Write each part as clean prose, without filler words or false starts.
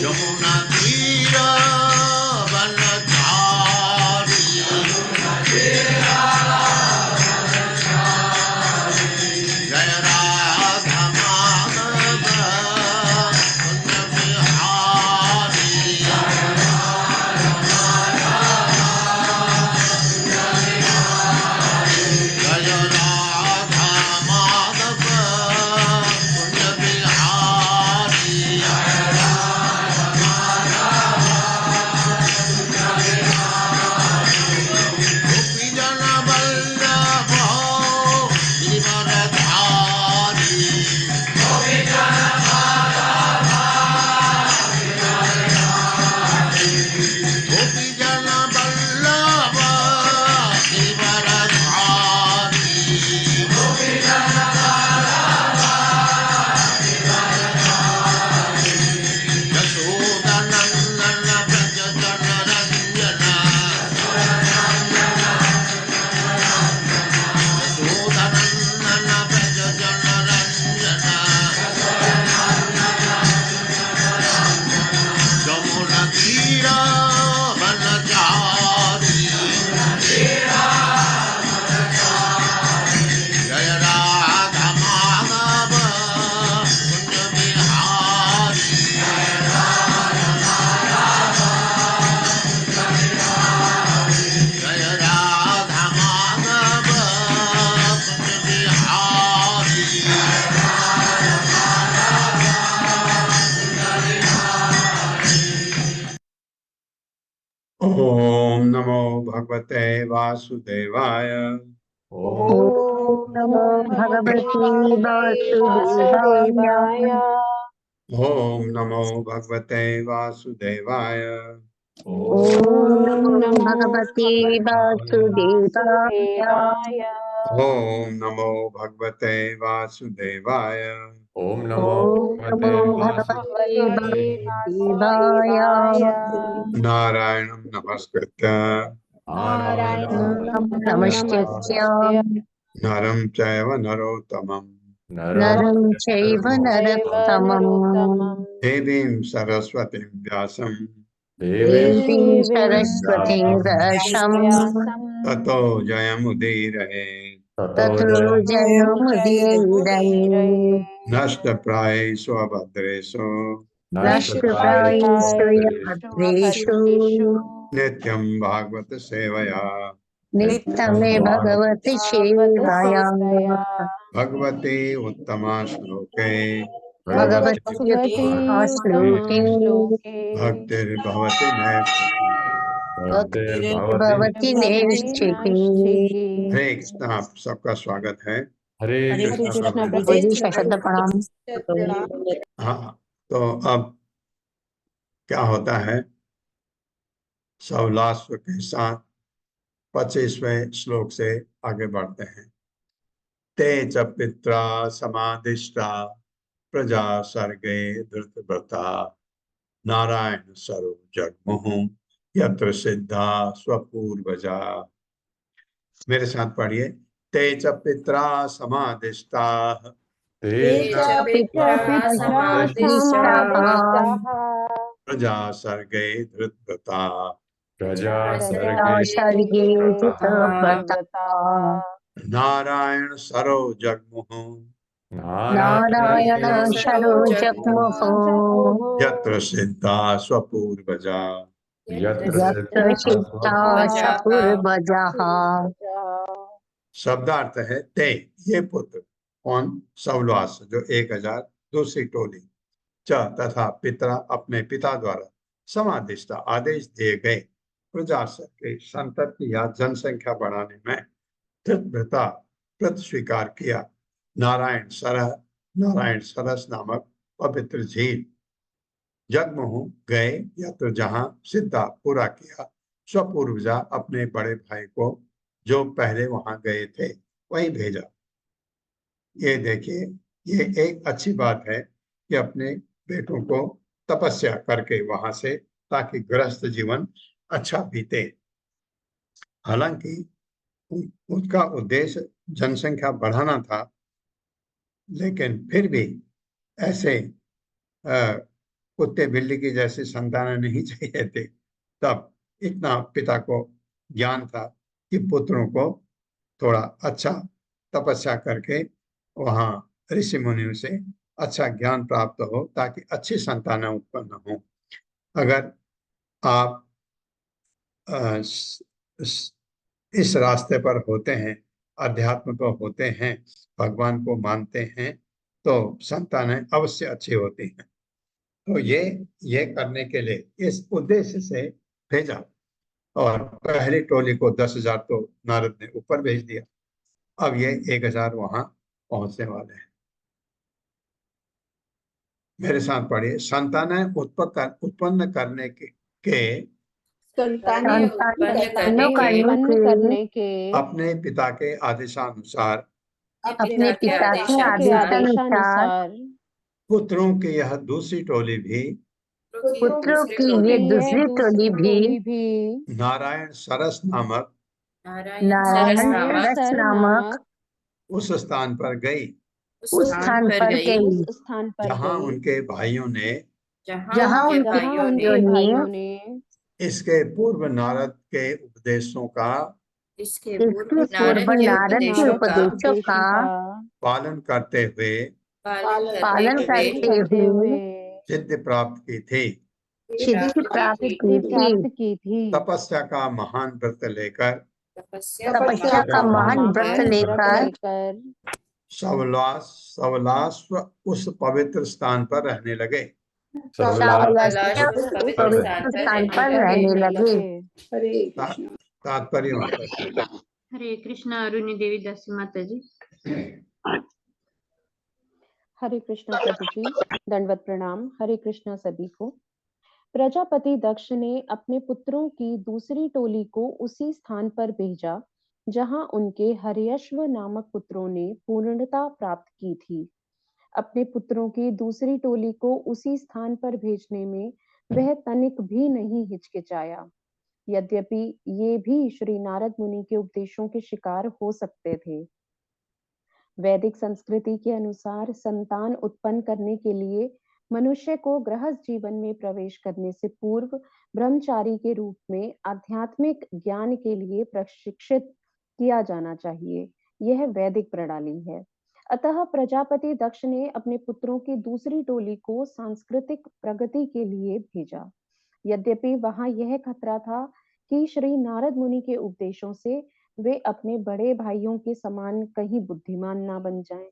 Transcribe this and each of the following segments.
यमुना तीरा वनचारी जय राधा माधव कुंज बिहारी जय राधा माधव कुंज बिहारी गोपी जन वल्लभ गिरिवरधारी गोपी जन वल्लभ गिरिवरधारी यशोदनंदन व्रज जनरंजन यशोदनंदन व्रज जनरंजन यमुना तीरा वनचारी जय राधा माधव कुंज बिहारी जय राधा माधव कुंज बिहारी ओम नमो भगवते वासुदेवाय ओम नमो भगवते वासुदेवाय। ओम नमो भगवते वासुदेवाय ओम नमो भगवते वासुदेवाय। ओम नमो भगवते वासुदेवाय ओम नमो ओम भगवते नमो भगवते वासुदेवाय। नारायणं नमस्कृत्य नमस्कृत्य नरं चैव नरोत्तमं नरं चैव नरोत्तमम् देवीं सरस्वतीं व्यासं देवीं सरस्वतीं व्यासं ततो जयमुदीरये ततो जयमुदीरये। नष्टप्रायेषु अभद्रेषु नष्टप्रायेषु भद्रेषु नित्यं भागवत सेवया नित्यमे भगवति सेवाया। भगवते उत्तमा श्लोके भगवति श्लोके भक्तिर्भवति नैष्ठिकी भक्तिर्भवति नैष्ठिकी। हरे कृष्ण। आप सबका स्वागत है। हरे कृष्ण प्रभु। प्रभु जी सशब्द प्रणाम। हाँ, तो अब क्या होता है, सौलास्व के साथ 25वें श्लोक से आगे बढ़ते हैं। ते च पित्रा समादिष्टा प्रजा सर्गे धृतव्रता नारायण सरो जगमुः यत्र सिद्धा स्वपूर्वजा। मेरे साथ पढ़िए। ते च पित्रा समादिष्टा प्रजा सर्गे धृतव्रता प्रजा सर्गे धृतव्रता नारायण सरो जगमुः नारायण शरो जग्मुः यत्र सिद्धा स्वपूर्वजा। यत्र सिद्धा सपूर्वजः। शब्दार्थ है ते, ये पुत्र। कौन? सवलास, जो 1000 दूसरी टोली। च तथा पिता, अपने पिता द्वारा। समादिष्टा, आदेश दिए गए। प्रजा के संतति या जनसंख्या बढ़ाने में धृतव्रता, व्रत स्वीकार किया। नारायण सरस नामक पवित्र झील। जगमुह, गए, या तो जहां सिद्धा, पूरा किया। स्वपूर्वजा, अपने बड़े भाई को जो पहले वहां गए थे वहीं भेजा। ये देखिए, ये एक अच्छी बात है कि अपने बेटों को तपस्या करके वहां से, ताकि गृहस्थ जीवन अच्छा बीते। हालांकि उसका उद्देश्य जनसंख्या बढ़ाना था, लेकिन फिर भी ऐसे कुत्ते बिल्ली की जैसी संतानें नहीं चाहिए थी। तब इतना पिता को ज्ञान था कि पुत्रों को थोड़ा अच्छा तपस्या करके वहाँ ऋषि मुनियों से अच्छा ज्ञान प्राप्त हो, ताकि अच्छी संतानें उत्पन्न हो। अगर आप अ, स- स- इस रास्ते पर होते हैं, अध्यात्म को होते हैं, भगवान को मानते हैं, तो संतानें अवश्य अच्छी होती हैं। तो ये करने के लिए इस उद्देश्य से भेजा। और पहली टोली को 10,000 तो नारद ने ऊपर भेज दिया। अब ये 1,000 वहां पहुंचने वाले हैं। मेरे साथ पढ़िए। संतानें उत्पन्न करने के संतानें संतान उत्पन्न उत्पन्न करने के अपने पिता के आदेशानुसार अपने पिता के के आदेशानुसार पुत्रों की यह दूसरी टोली भी पुत्रों की ये दूसरी टोली भी नारायण सरस नामक नारायण सरस नामक उस स्थान पर गई, उस स्थान पर गई, जहां उनके भाइयों ने जहाँ उनके भाइयों ने इसके पूर्व नारद के उपदेशों का इसके पूर्व नारद के उपदेशों का पालन करते हुए पालन करते हुए सिद्धि प्राप्त की थी। सिद्धि प्राप्त की थी। तपस्या का महान व्रत लेकर तपस्या का महान व्रत लेकर सवलास्व उस पवित्र स्थान पर रहने लगे। शावलास्या उस पवित्र स्थान पर रहने लगे। तात्पर्य माता। हरे कृष्णा। अरुणी देवी दासी माता जी। हरे कृष्णा प्रभु जी, दंडवत प्रणाम। हरे कृष्णा सभी को। प्रजापति दक्ष ने अपने पुत्रों की दूसरी टोली को उसी स्थान पर भेजा जहां उनके हर्यश्व नामक पुत्रों ने पूर्णता प्राप्त की थी। अपने पुत्रों की दूसरी टोली को उसी स्थान पर भेजने में वह तनिक भी नहीं हिचकिचाया। यद्यपि ये भी श्री नारद मुनि के उपदेशों के शिकार हो सकते थे। वैदिक संस्कृति के अनुसार संतान उत्पन्न करने के लिए मनुष्य को गृहस्थ जीवन में प्रवेश करने से पूर्व ब्रह्मचारी के रूप में आध्यात्मिक ज्ञान के लिए प्रशिक्षित किया जाना चाहिए। यह वैदिक प्रणाली है। अतः प्रजापति दक्ष ने अपने पुत्रों की दूसरी टोली को सांस्कृतिक प्रगति के लिए भेजा। यद्यपि वहां यह खतरा था कि श्री नारद मुनि के उपदेशों से वे अपने बड़े भाइयों के समान कहीं बुद्धिमान ना बन जाएं।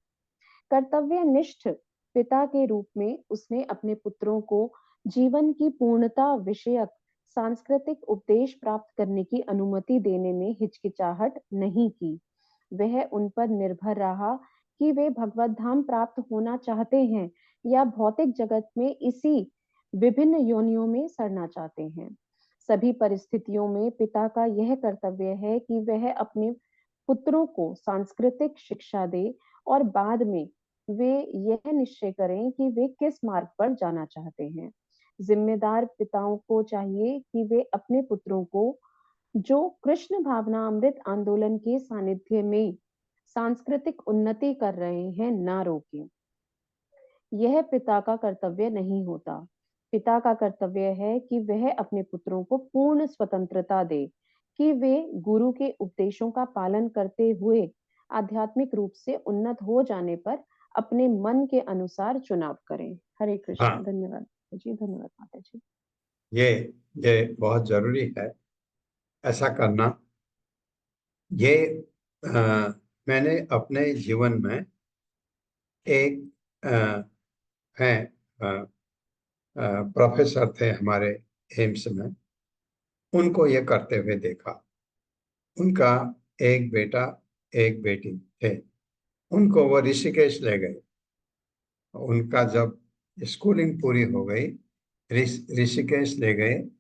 कर्तव्यनिष्ठ पिता के रूप में उसने अपने पुत्रों को जीवन की पूर्णता विषयक सांस्कृतिक उपदेश प्राप्त करने की अनुमति देने में हिचकिचाहट नहीं की। वह उन पर निर्भर रहा कि वे भगवत धाम प्राप्त होना चाहते हैं या भौतिक जगत में इसी विभिन्न योनियों में सड़ना चाहते हैं। सभी परिस्थितियों में पिता का यह कर्तव्य है कि वह अपने पुत्रों को सांस्कृतिक शिक्षा दे और बाद में वे यह निश्चय करें कि वे किस मार्ग पर जाना चाहते हैं। जिम्मेदार पिताओं को चाहिए कि वे अपने पुत्रों को जो कृष्ण भावना अमृत आंदोलन के सानिध्य में सांस्कृतिक उन्नति कर रहे हैं ना रोकें। यह पिता का कर्तव्य नहीं होता। पिता का कर्तव्य है कि वह अपने पुत्रों को पूर्ण स्वतंत्रता दे कि वे गुरु के उपदेशों का पालन करते हुए आध्यात्मिक रूप से उन्नत हो जाने पर अपने मन के अनुसार चुनाव करें। हरे कृष्ण। हाँ। धन्यवाद जी। धन्यवाद माता जी। ये बहुत जरूरी है ऐसा करना। ये मैंने अपने जीवन में एक है प्रोफेसर थे हमारे एम्स में, उनको ये करते हुए देखा। उनका एक बेटा एक बेटी थे। उनको वो ऋषिकेश ले गए। उनका जब स्कूलिंग पूरी हो गई, ऋषिकेश ले गए।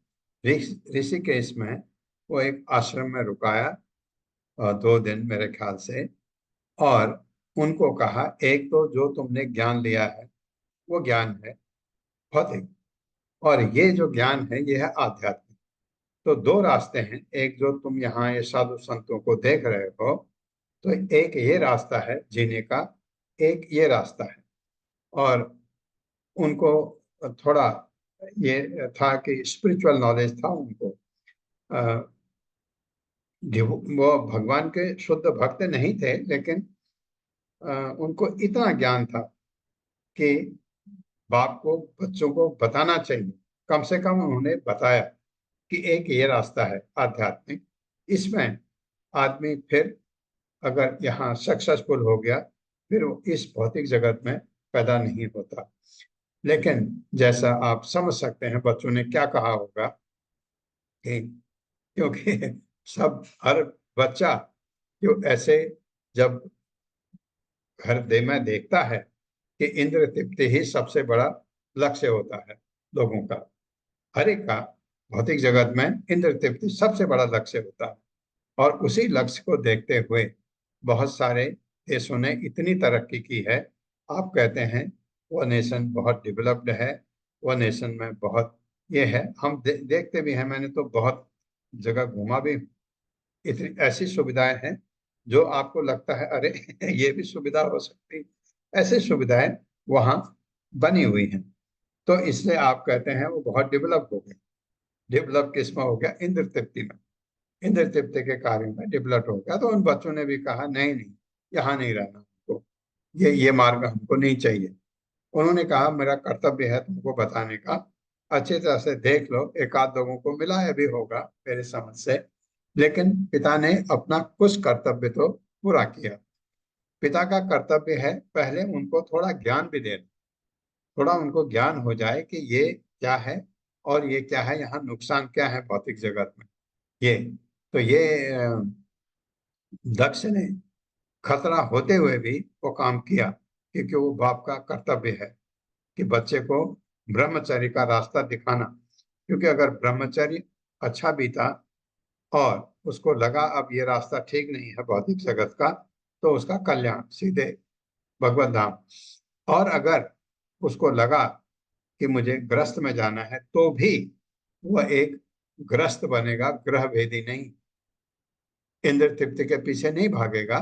ऋषिकेश में वो एक आश्रम में रुकाया 2 दिन मेरे ख्याल से। और उनको कहा, एक तो जो तुमने ज्ञान लिया है वो ज्ञान है भौतिक, और ये जो ज्ञान है ये है आध्यात्मिक। तो 2 रास्ते हैं। एक जो तुम यहाँ ये साधु संतों को देख रहे हो, तो एक ये रास्ता है जीने का एक ये रास्ता है। और उनको थोड़ा ये था कि स्पिरिचुअल नॉलेज था उनको। वो भगवान के शुद्ध भक्त नहीं थे, लेकिन उनको इतना ज्ञान था कि बाप को बच्चों को बताना चाहिए। कम से कम उन्होंने बताया कि एक ये रास्ता है आध्यात्मिक, इसमें आदमी फिर अगर यहाँ सक्सेसफुल हो गया फिर वो इस भौतिक जगत में पैदा नहीं होता। लेकिन जैसा आप समझ सकते हैं बच्चों ने क्या कहा होगा कि, क्योंकि सब हर बच्चा जो ऐसे जब घर दे में देखता है कि इंद्र तृप्ति ही सबसे बड़ा लक्ष्य होता है लोगों का, हर एक का भौतिक जगत में इंद्र तृप्ति सबसे बड़ा लक्ष्य होता है। और उसी लक्ष्य को देखते हुए बहुत सारे देशों ने इतनी तरक्की की है। आप कहते हैं वो नेशन बहुत डेवलप्ड है, वो नेशन में बहुत ये है। हम देखते भी हैं, मैंने तो बहुत जगह घूमा भी, इतनी ऐसी सुविधाएं हैं जो आपको लगता है अरे ये भी सुविधा हो सकती, ऐसी सुविधाएं वहाँ बनी हुई हैं। तो इसलिए आप कहते हैं वो बहुत डेवलप हो गए। डेवलप किस में हो गया? इंद्र तृप्ति में, इंद्र तृप्ति के कार्य में डेवलप हो गया। तो उन बच्चों ने भी कहा नहीं नहीं, यहाँ नहीं रहना हमको, ये मार्ग हमको नहीं चाहिए। उन्होंने कहा मेरा कर्तव्य है तुमको बताने का, अच्छी तरह से देख लो। एक आध लोगों को मिला है भी होगा मेरे समझ से, लेकिन पिता ने अपना कुछ कर्तव्य तो पूरा किया। पिता का कर्तव्य है पहले उनको थोड़ा ज्ञान भी देना, थोड़ा उनको ज्ञान हो जाए कि ये क्या है और ये क्या है, यहाँ नुकसान क्या है भौतिक जगत में। ये तो ये दक्ष ने खतरा होते हुए भी वो काम किया, क्योंकि वो बाप का कर्तव्य है कि बच्चे को ब्रह्मचर्य का रास्ता दिखाना। क्योंकि अगर ब्रह्मचर्य अच्छा बीता और उसको लगा अब ये रास्ता ठीक नहीं है भौतिक जगत का, तो उसका कल्याण सीधे भगवत धाम। और अगर उसको लगा कि मुझे ग्रस्त में जाना है, तो भी वह एक ग्रस्त बनेगा, ग्रह भेदी नहीं। इंद्र तृप्ति के पीछे नहीं भागेगा,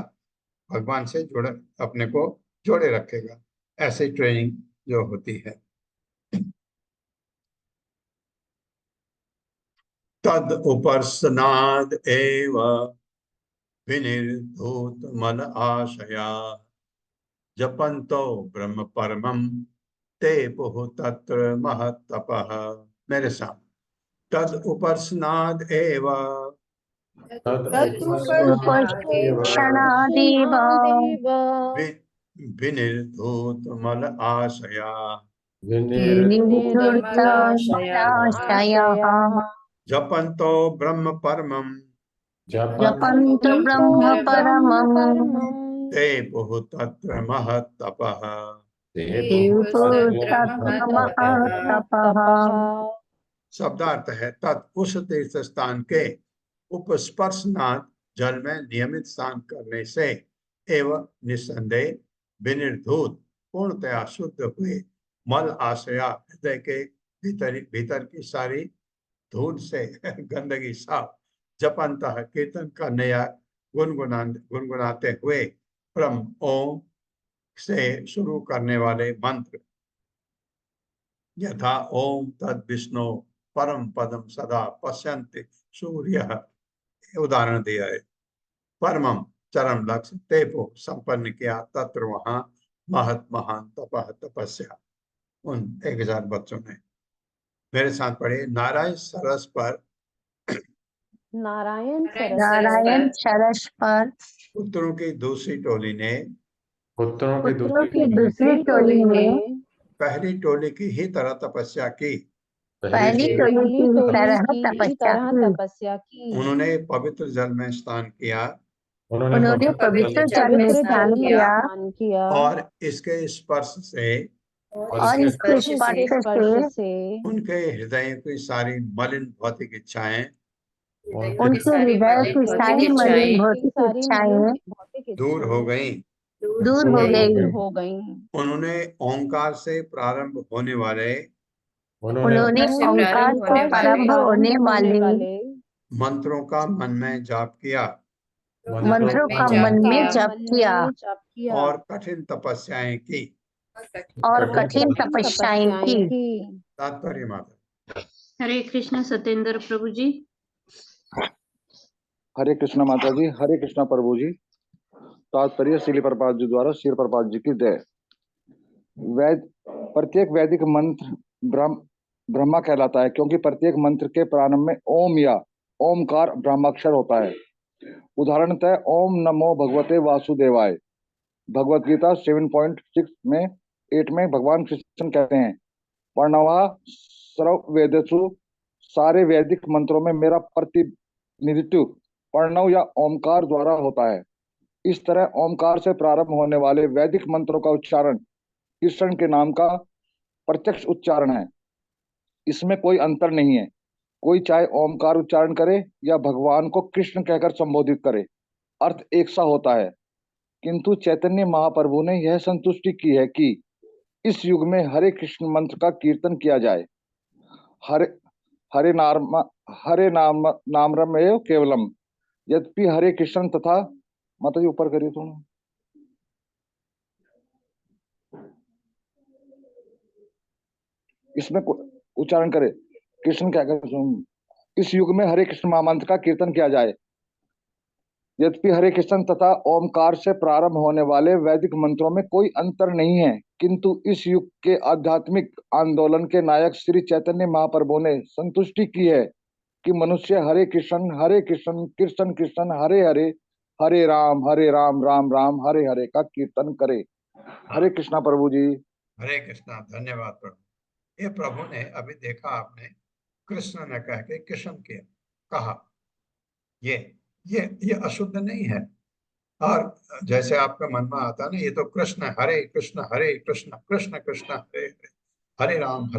भगवान से जुड़े अपने को जोड़े रखेगा। ऐसी ट्रेनिंग जो होती है। तद उपर्सनाद एव विनिर्धूत मल आशया जपंतो ब्रह्म परमं ते पुह तत्र महत्तपः। मेरे साथ, तद उपर्सनाद एव उपक्षणादेव विनिर्धूत मल आशया विनिर्धूतमलाशयः जपन्तो ब्रह्म परमं जपन्तु ब्रह्म परमं ते पुह तत्र महत्तपः। तपः। शब्दार्थ है तत् उस तीर्थ स्थान के उपस्पर्शनाथ जल में नियमित स्नान करने से एवं निस्संदेह विनिर्धूत पूर्णतया शुद्ध हुए मल आशया हृदय के भीतर की सारी धूल से गंदगी साफ जपंतः कीर्तन करने या गुनगुनाते हुए ब्रह्म ओम से शुरू करने वाले मंत्र यथा ओम तद विष्णु परम पदम सदा पश्यन्ति सूर्य, उदाहरण दिया है। परमम चरम लक्ष्य तेपो संपन्न किया तत्र वहां महत महान तपह तपस्या। उन 1000 बच्चों ने मेरे साथ पढ़े। नारायण सरस पर नारायण सरस पर पुत्रों की दूसरी टोली ने पुत्रों पुत्रों की की दूसरी टोली ने पहली टोली की ही तरह तपस्या की। पहली टोली की तरह तपस्या की। उन्होंने पवित्र जल में स्नान किया उन्होंने पवित्र जल में स्नान किया और इसके स्पर्श से और इसके स्पर्श से उनके हृदय की सारी मलिन भौतिक इच्छाएं उनके हृदय की सारी मलिन भौतिक इच्छाएं दूर हो गई। दूर हो गई। उन्होंने ओंकार से प्रारंभ होने वाले उन्होंने ओंकार से प्रारंभ होने वाले मंत्रों का मन में जाप किया मंत्रों का मन में जप किया जप किया और कठिन तपस्याएं की। और कठिन तपस्याएं की। तात्पर्य माता। हरे कृष्ण सत्येंद्र प्रभु जी। हरे कृष्ण माता जी, हरे कृष्ण प्रभु जी। तात्पर्य श्रील प्रभुपाद जी द्वारा श्रील प्रभुपाद जी की जय। प्रत्येक वैदिक मंत्र ब्रह्मा कहलाता है, क्योंकि प्रत्येक मंत्र के प्रारंभ में ओम या ओमकार ब्रह्माक्षर होता है। उदाहरणतः ओम नमो भगवते वासुदेवाय, भगवत गीता 7.6 में 8 में भगवान कृष्ण कहते हैं, प्रणवा सर्व वेदेषु, सारे वैदिक मंत्रों में मेरा प्रतिनिधित्व प्रणव या ओमकार द्वारा होता है। इस तरह ओमकार से प्रारंभ होने वाले वैदिक मंत्रों का उच्चारण कृष्ण के नाम का प्रत्यक्ष उच्चारण है। इसमें कोई अंतर नहीं है। कोई चाहे ओमकार उच्चारण करे या भगवान को कृष्ण कहकर संबोधित करे, अर्थ एक सा होता है। किंतु चैतन्य महाप्रभु ने यह संतुष्टि की है कि इस युग में हरे कृष्ण मंत्र का कीर्तन किया जाए। हरे नाम रमेव केवलम, यद्यपि हरे कृष्ण तथा, माता जी ऊपर करिए तुम, इसमें उच्चारण करे कृष्ण क्या कर, इस युग में हरे कृष्ण महामंत्र का कीर्तन किया जाए। यद्यपि हरे कृष्ण तथा ओमकार से प्रारंभ होने वाले वैदिक मंत्रों में कोई अंतर नहीं है, किंतु इस युग के आध्यात्मिक आंदोलन के नायक श्री चैतन्य महाप्रभु ने संतुष्टि की है कि मनुष्य हरे कृष्ण कृष्ण कृष्ण हरे हरे, हरे राम राम राम हरे हरे का कीर्तन करे। हरे कृष्णा प्रभु जी। हरे कृष्णा। धन्यवाद प्रभु। ये प्रभु ने अभी देखा आपने, कृष्ण ने कह के कृष्ण के कहा, ये अशुद्ध नहीं है। और जैसे आपका मन में आता ना, ये तो कृष्ण हरे कृष्ण कृष्ण कृष्ण हरे हरे, हरे राम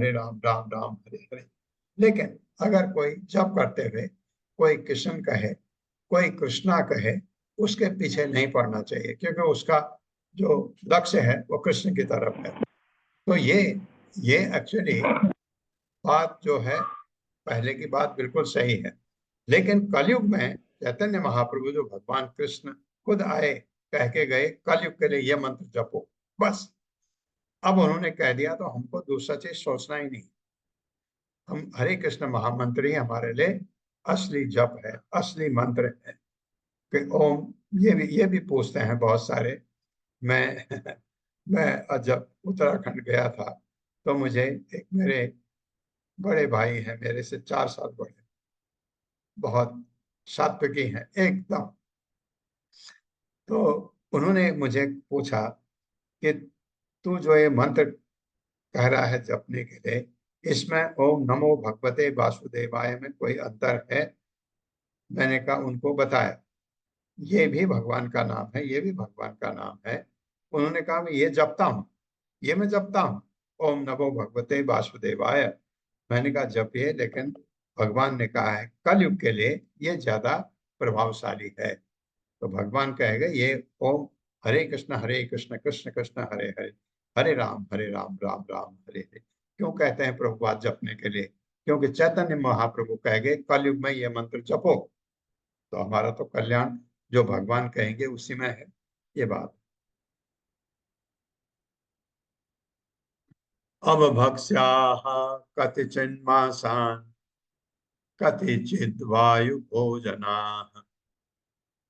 राम राम हरे हरे। लेकिन अगर कोई जप करते हुए कोई कृष्ण कहे, कोई कृष्णा कहे, उसके पीछे नहीं पड़ना चाहिए, क्योंकि उसका जो लक्ष्य है वो कृष्ण की तरफ है। तो ये एक्चुअली बात जो है, पहले की बात बिल्कुल सही है। लेकिन कलयुग में चैतन्य महाप्रभु जो भगवान कृष्ण खुद आए, कह के गए कलयुग के लिए ये मंत्र जपो, बस। अब उन्होंने कह दिया तो हमको दूसरा चीज सोचना ही नहीं। हम हरे कृष्ण महामंत्र ही हमारे लिए असली जप है, असली मंत्र है। कि ओम, ये भी पूछते हैं बहुत सारे। मैं जब उत्तराखंड गया था तो मुझे एक मेरे बड़े भाई हैं, मेरे से 4 साल बड़े, बहुत सात्विकी हैं एकदम। तो उन्होंने मुझे पूछा कि तू जो ये मंत्र कह रहा है जपने के लिए, इसमें ओम नमो भगवते वासुदेवाय में कोई अंतर है? मैंने कहा, उनको बताया ये भी भगवान का नाम है, ये भी भगवान का नाम है। उन्होंने कहा मैं ये जपता हूँ, ये मैं जपता हूँ, ओम नमो भगवते वासुदेवाय। मैंने कहा जपिए, लेकिन भगवान ने कहा है कलयुग के लिए ये ज्यादा प्रभावशाली है। तो भगवान कहेगा ये ओम हरे कृष्ण कृष्ण कृष्ण हरे हरे, हरे राम राम राम हरे हरे क्यों कहते हैं प्रभुपाद जपने के लिए? क्योंकि चैतन्य महाप्रभु कहेंगे कलयुग में ये मंत्र जपो, तो हमारा तो कल्याण जो भगवान कहेंगे उसी में है ये बात। अब भक्ष्याः कतिचिन्मासान् कतिचिद् वायु भोजनाः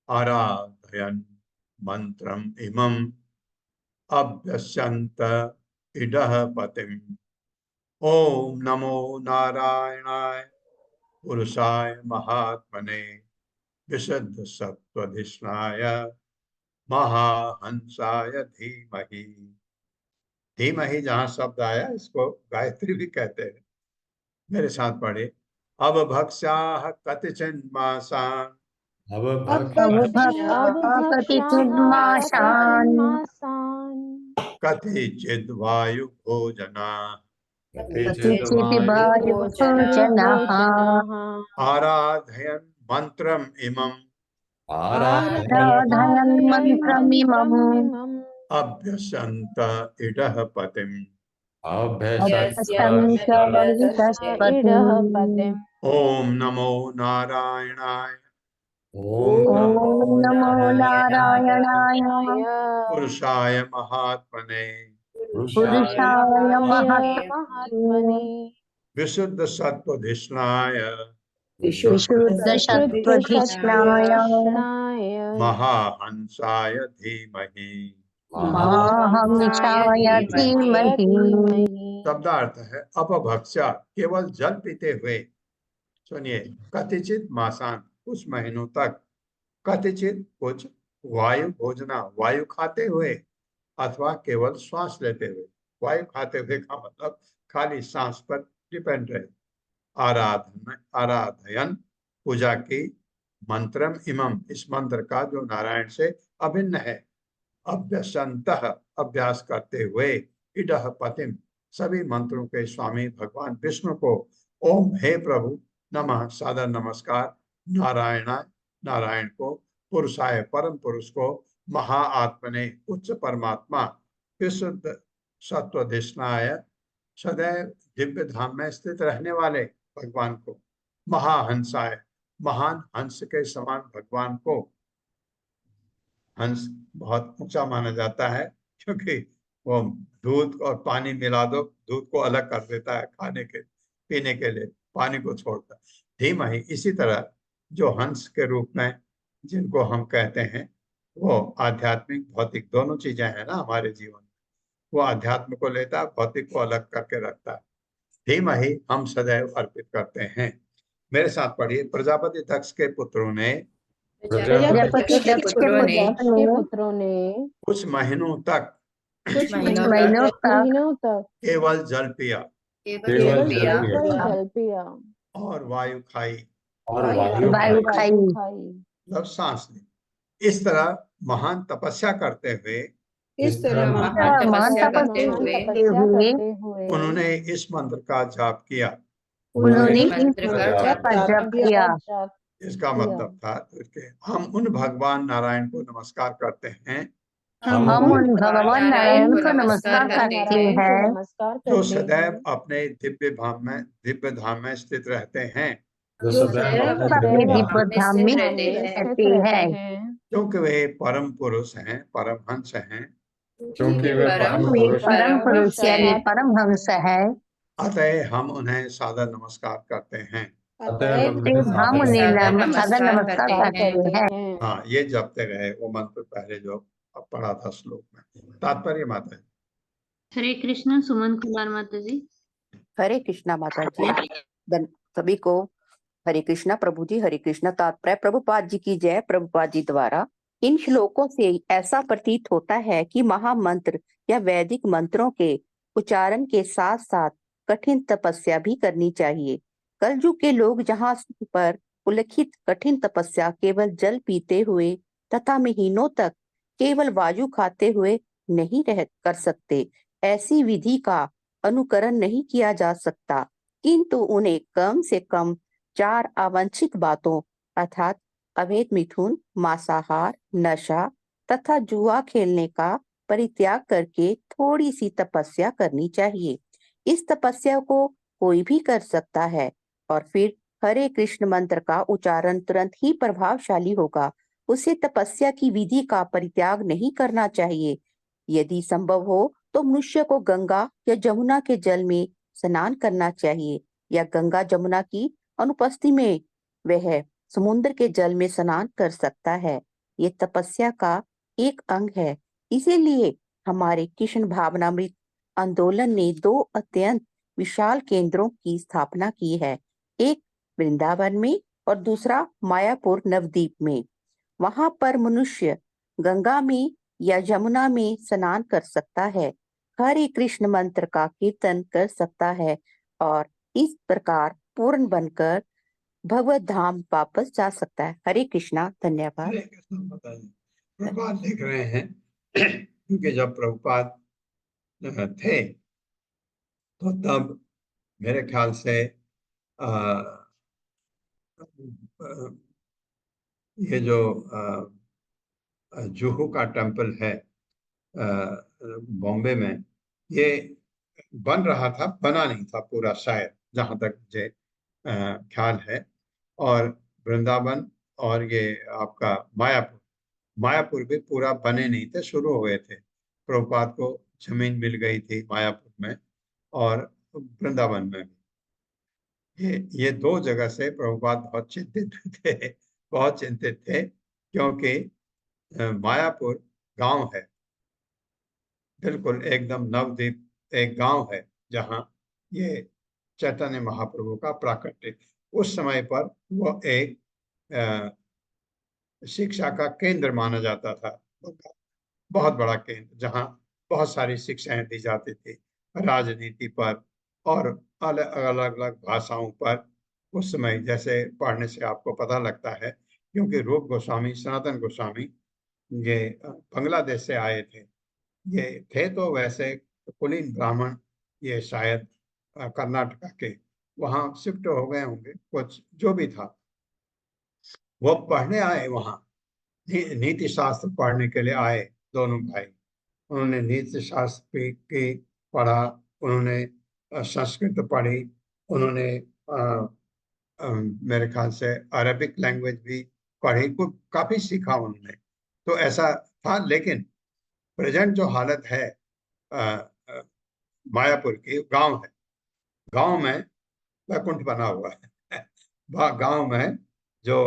आराधयन् मंत्रम इमम् अभ्यस्यन्त इडः पतिम्। ओम नमो नारायणाय पुरुषाय महात्मने विशुद्ध सत्वधिष्णाय महाहंसाय धीमहि। धीमहि जहाँ शब्द आया इसको गायत्री भी कहते हैं। मेरे साथ पढ़े, अब भक्ष्याः कतिचिन्मासान् अब कतिचिन्मासान् कतिचिद् वायु भोजनाः कतिचित् वायुभोजनाः आराधयन् मंत्रम् इमम् आराधयन् मन्त्रमिमम् अभ्यसन्त इडः पतिम्। अभ्यसन्त इतः पतिम्। ओम नमो नारायणाय ओम ओम नमो नारायणाय पुरुषाय महात्मने पुरुषाय महात्मने महात्मने विशुद्ध सत्वधिष्णाय विशुद्ध सत्वधिष्णाय कृष्णाय महाहंसाय धीमहि। महाहंसाय धीमहि। शब्दार्थ है अपभक्षा, केवल जल पीते हुए। सुनिए, कतिचित मासान, कुछ महीनों तक, कतिचित कुछ वायु भोजना, वायु खाते हुए, अथवा केवल श्वास लेते हुए। वायु खाते हुए का मतलब खाली सांस पर डिपेंड रहे। आराधयन, पूजा की, मंत्रम इमम, इस मंत्र का जो नारायण से अभिन्न है। अभ्यसंतः, अभ्यास करते हुए, इडह पतिम, सभी मंत्रों के स्वामी भगवान विष्णु को, ओम हे प्रभु नमः, सादर नमस्कार, नारायणाय, नारायण को, पुरुषाय, परम पुरुष को, महाआत्मने, उच्च परमात्मा, विशुद्ध सत्वधिष्णाय, सदैव दिव्य धाम में स्थित रहने वाले भगवान को, महाहंसाय, महान हंस के समान भगवान को। हंस बहुत ऊंचा माना जाता है, क्योंकि वो दूध और पानी मिला दो, दूध को अलग कर देता है खाने के, पीने के लिए, पानी को छोड़ता। धीमहि, इसी तरह जो हंस के रूप में जिनको हम कहते हैं, वो आध्यात्मिक भौतिक दोनों चीजें हैं ना हमारे जीवन में। वो अध्यात्म को लेता है, भौतिक को अलग करके रखता है। धीमहि हम सदैव अर्पित करते हैं। मेरे साथ पढ़िए। प्रजापति दक्ष के पुत्रों ने प्रजापति दक्ष के पुत्रों ने कुछ महीनों तक कुछ महीनों तक महीनों तक केवल जल पिया केवल जल पिया जल पिया और वायु खाई, और वायु वायु खाई। खाई। मतलब सांस ली। इस तरह महान तपस्या करते हुए इस तरह महान तपस्या करते हुए उन्होंने इस मंत्र का जाप किया। उन्होंने इस मंत्र का जप किया। इसका मतलब था कि हम उन भगवान नारायण को नमस्कार करते हैं हम उन भगवान नारायण को नमस्कार करते हैं जो सदैव अपने दिव्य धाम में स्थित रहते हैं, जो सदैव अपने दिव्य धाम में रहते हैं, क्योंकि वे परम पुरुष हैं, परमहंस हैं। क्योंकि वे परम वे पुरुष हैं। परम पुरुष यानी परमहंस है। अतः हम उन्हें सादर नमस्कार करते हैं। अतः हम उन्हें सादर नमस्कार करते हैं। हाँ, ये जपते रहे वो मंत्र पहले जो पढ़ा था श्लोक में। तात्पर्य माता जी। हरे कृष्णा। सुमन कुमार माता जी। हरे कृष्णा माता जी। सभी को हरे कृष्णा प्रभु जी। हरे कृष्णा। तात्पर्य प्रभुपाद जी की जय। प्रभुपाद जी द्वारा इन श्लोकों से ऐसा प्रतीत होता है कि महामंत्र या वैदिक मंत्रों के उच्चारण के साथ साथ कठिन तपस्या भी करनी चाहिए। कलयुग के लोग जहाँ पर उल्लिखित कठिन तपस्या केवल जल पीते हुए तथा महीनों तक केवल वायु खाते हुए नहीं रह कर सकते, ऐसी विधि का अनुकरण नहीं किया जा सकता, किंतु उन्हें कम से कम 4 अवांछित बातों अर्थात अवैध मिथुन, मांसाहार, नशा तथा जुआ खेलने का परित्याग करके थोड़ी सी तपस्या करनी चाहिए। इस तपस्या को कोई भी कर सकता है और फिर हरे कृष्ण मंत्र का उच्चारण तुरंत ही प्रभावशाली होगा। उसे तपस्या की विधि का परित्याग नहीं करना चाहिए। यदि संभव हो तो मनुष्य को गंगा या जमुना के जल में स्नान करना चाहिए या गंगा जमुना की अनुपस्थिति में वह समुद्र के जल में स्नान कर सकता है। ये तपस्या का एक अंग है। इसीलिए हमारे कृष्ण भावनामृत आंदोलन ने 2 अत्यंत विशाल केंद्रों की स्थापना की है, एक वृंदावन में और दूसरा मायापुर नवद्वीप में। वहां पर मनुष्य गंगा में या यमुना में स्नान कर सकता है, हरे कृष्ण मंत्र का कीर्तन कर सकता है और इस प्रकार पूर्ण बनकर भगवत धाम वापस जा सकता है। हरे कृष्णा। धन्यवाद। हरे कृष्ण माता जी। प्रभुपाद लिख रहे हैं क्योंकि जब प्रभुपाद थे तो तब मेरे ख्याल से ये जो जुहू का टेम्पल है बॉम्बे में, ये बन रहा था, बना नहीं था पूरा शायद, जहां तक मुझे ख्याल है। और वृंदावन और ये आपका मायापुर, मायापुर भी पूरा बने नहीं थे, शुरू हुए थे। प्रभुपाद को जमीन मिल गई थी मायापुर में और वृंदावन में भी। ये दो जगह से प्रभुपाद बहुत चिंतित थे, बहुत चिंतित थे, क्योंकि मायापुर गांव है, बिल्कुल एकदम नवद्वीप एक गांव है जहां ये चैतन्य महाप्रभु का प्राकट्य, उस समय पर वो एक शिक्षा का केंद्र माना जाता था, बहुत बड़ा केंद्र जहां बहुत सारी शिक्षाएं दी जाती थी, राजनीति पर और अलग अलग भाषाओं पर। उस समय जैसे पढ़ने से आपको पता लगता है, क्योंकि रूप गोस्वामी, सनातन गोस्वामी ये बांग्लादेश से आए थे, ये थे तो वैसे कुलीन ब्राह्मण, ये शायद कर्नाटका के, वहां शिफ्ट हो गए होंगे कुछ, जो भी था। वो पढ़ने आए वहां, नीति शास्त्र पढ़ने के लिए आए दोनों भाई। उन्होंने नीति शास्त्र की पढ़ा, उन्होंने संस्कृत पढ़ी, उन्होंने मेरे ख्याल से अरबिक लैंग्वेज भी पढ़ी, को काफी सीखा उन्होंने। तो ऐसा था, लेकिन प्रेजेंट जो हालत है मायापुर की, गांव है, गांव में वैकुंठ बना हुआ है। गांव में जो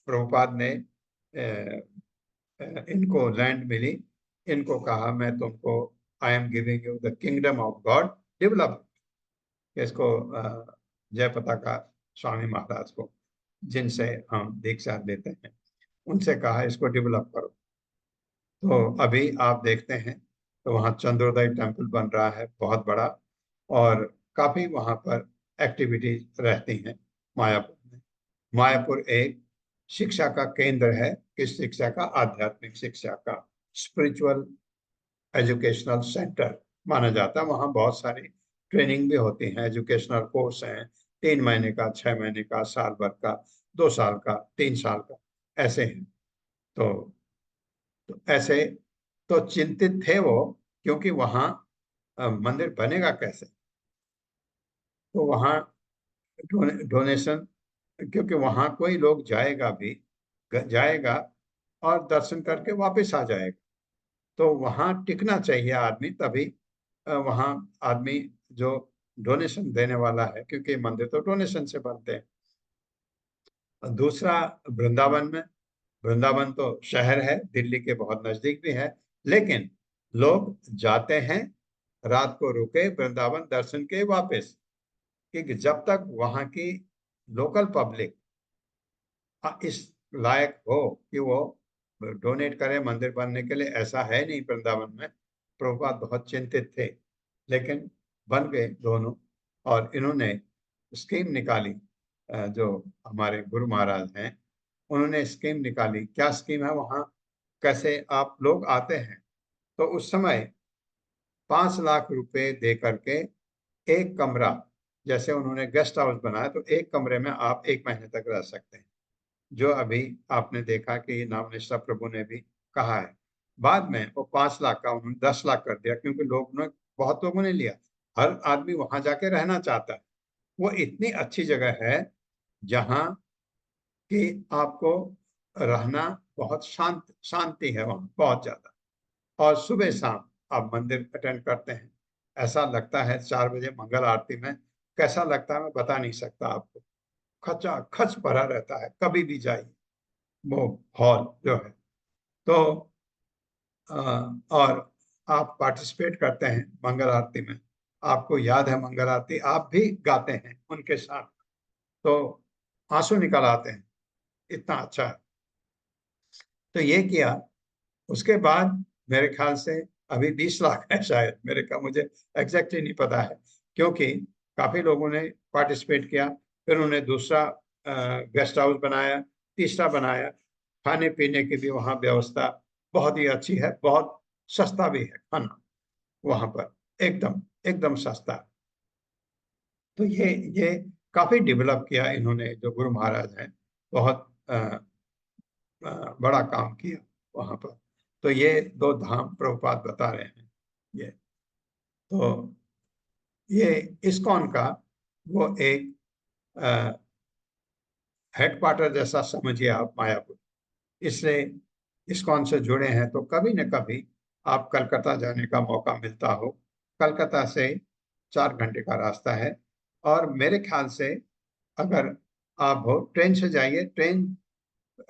प्रभुपाद ने इनको लैंड मिली, इनको कहा मैं तुमको, I am giving you the kingdom of God, develop इसको। जय पताका स्वामी महाराज को, जिनसे हम दीक्षा देते हैं, उनसे कहा इसको डेवलप करो। तो अभी आप देखते हैं तो वहाँ चंद्रोदय टेम्पल बन रहा है, बहुत बड़ा, और काफी वहाँ पर एक्टिविटीज रहती हैं मायापुर में। मायापुर एक शिक्षा का केंद्र है। किस शिक्षा का? आध्यात्मिक शिक्षा का, स्पिरिचुअल एजुकेशनल सेंटर माना जाता है। वहाँ बहुत सारी ट्रेनिंग भी होती है, एजुकेशनल कोर्स हैं, 3 महीने का, 6 महीने का, साल भर का, 2 साल का, 3 साल का, ऐसे हैं। तो ऐसे तो चिंतित थे वो, क्योंकि वहाँ मंदिर बनेगा कैसे। तो वहाँ डोनेशन, क्योंकि वहाँ कोई लोग जाएगा और दर्शन करके वापस आ जाएगा, तो वहाँ टिकना चाहिए आदमी, तभी वहाँ आदमी जो डोनेशन देने वाला है, क्योंकि मंदिर तो डोनेशन से बनते हैं। दूसरा वृंदावन में, वृंदावन तो शहर है, दिल्ली के बहुत नजदीक भी है, लेकिन लोग जाते हैं, रात को रुके वृंदावन दर्शन के वापस, क्योंकि जब तक वहाँ की लोकल पब्लिक इस लायक हो कि वो डोनेट करे मंदिर बनने के लिए, ऐसा है नहीं वृंदावन में। प्रभुपाद बहुत चिंतित थे, लेकिन बन गए दोनों। और इन्होंने स्कीम निकाली, जो हमारे गुरु महाराज हैं, उन्होंने स्कीम निकाली। क्या स्कीम है वहाँ, कैसे आप लोग आते हैं तो उस समय 5 लाख रुपए दे करके एक कमरा, जैसे उन्होंने गेस्ट हाउस बनाया, तो एक कमरे में आप 1 महीने तक रह सकते हैं, जो अभी आपने देखा कि नाम निष्ठा प्रभु ने भी कहा है। बाद में वो 5 लाख का उन्होंने 10 लाख कर दिया, क्योंकि बहुत लोगों ने लिया। हर आदमी वहां जाके रहना चाहता है। वो इतनी अच्छी जगह है जहां कि आपको रहना बहुत शांति है वहां, बहुत ज्यादा। और सुबह शाम आप मंदिर अटेंड करते हैं, ऐसा लगता है 4 बजे मंगल आरती में कैसा लगता है मैं बता नहीं सकता आपको। खचा खच भरा रहता है, कभी भी जाइए वो हॉल जो है। तो और आप पार्टिसिपेट करते हैं मंगल आरती में, आपको याद है मंगल आरती, आप भी गाते हैं उनके साथ, तो आंसू निकल आते हैं, इतना अच्छा है। तो ये किया। उसके बाद मेरे ख्याल से अभी 20 लाख है शायद, मेरे का मुझे एग्जैक्टली नहीं पता है, क्योंकि काफी लोगों ने पार्टिसिपेट किया। फिर उन्होंने दूसरा गेस्ट हाउस बनाया, तीसरा बनाया। खाने पीने की भी वहाँ व्यवस्था बहुत ही अच्छी है, बहुत सस्ता भी है खाना वहाँ पर, एकदम एकदम सस्ता। तो ये काफी डेवलप किया इन्होंने, जो गुरु महाराज हैं, बहुत बड़ा काम किया वहाँ पर। तो ये 2 धाम प्रभुपाद बता रहे हैं। ये तो ये इस्कॉन का वो एक हेडक्वार्टर जैसा समझिए आप मायापुर। इसलिए इस्कॉन से जुड़े हैं तो कभी न कभी आप कलकत्ता जाने का मौका मिलता हो। कलकत्ता से 4 घंटे का रास्ता है, और मेरे ख्याल से अगर आप हो ट्रेन से जाइए। ट्रेन